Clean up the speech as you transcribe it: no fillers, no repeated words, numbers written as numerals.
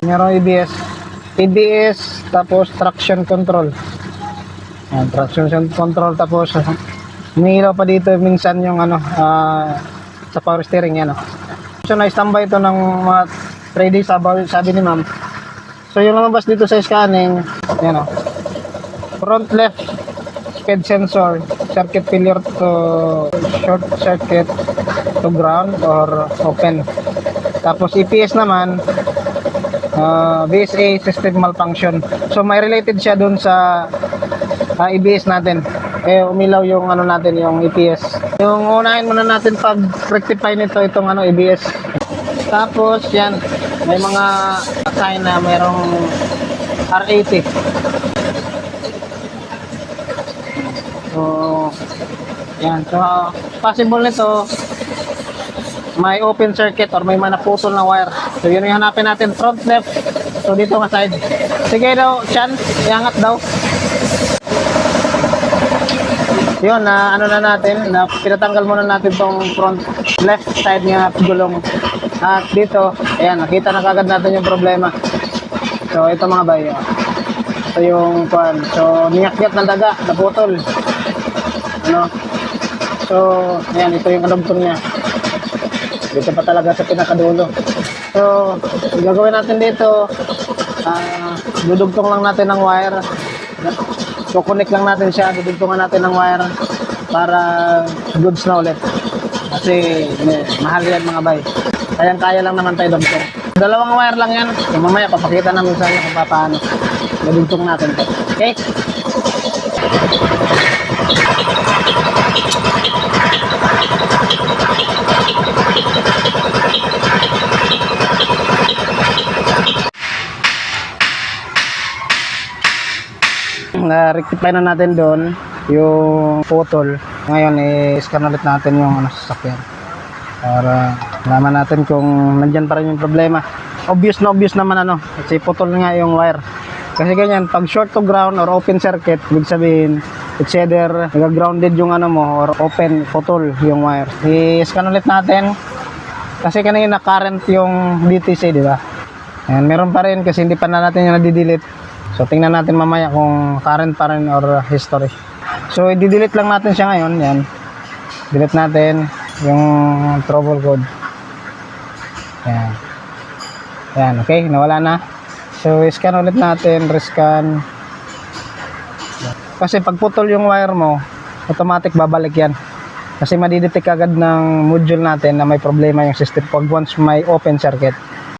Meron ABS. ABS, tapos traction control. Yan, traction control, tapos umiilaw pa dito minsan yung sa power steering yan. So na-standby ito ng mga 3 days sabi ni ma'am. So yung lumabas dito sa scanning, yan front left speed sensor, circuit failure to short circuit to ground or open. Tapos EPS naman, VSA system malfunction. So may related siya dun sa EBS natin. Umilaw yung natin, yung EPS. Yung unahin muna natin pag rectify nito itong EBS. Tapos yan, may mga sign na mayroong R80. So yan, so possible nito may open circuit or may naputol na wire. So yun yung hanapin natin, front left. So dito nga side. Sige daw, Chan, iangat daw. Yun, na natin, na pinatanggal muna natin tong front left side nga gulong. At dito, ayan, nakita na kagad natin yung problema. So ito mga bay, ito yung pan. So niyakyat ng daga, naputol. So ayan, ito yung kadugtong niya. Dito pa talaga sa pinakadulo. So gagawin natin dito, dudugtong lang natin ng wire. So connect lang natin siya, dudugtungan natin ng wire para goods na ulit. Kasi mahal yan mga bay. Kaya lang naman tayo dugtong. Dalawang wire lang yan. So mamaya papakita namin sa inyo kung paano dudugtong natin to. Okay? Na-rectify na natin doon yung putol. Ngayon i-scan ulit natin yung sasakyan para malaman natin kung nandyan pa rin yung problema. Obvious naman kasi putol nga yung wire. Kasi ganyan, pag short to ground or open circuit, ibig sabihin it's either nag-grounded yung mo or open, putol yung wire. I-scan ulit natin kasi kanina current yung DTC, di ba? Ayan, meron pa rin kasi hindi pa na natin yung nadidelete. So tingnan natin mamaya kung current pa rin or history. So i-delete lang natin siya ngayon. Yan. Delete natin yung trouble code. Yan. Yan, okay, nawala na. So i-scan ulit natin, rescan. Kasi pag putol yung wire mo, automatic babalik yan. Kasi madidetect agad ng module natin na may problema yung system pag once may open circuit.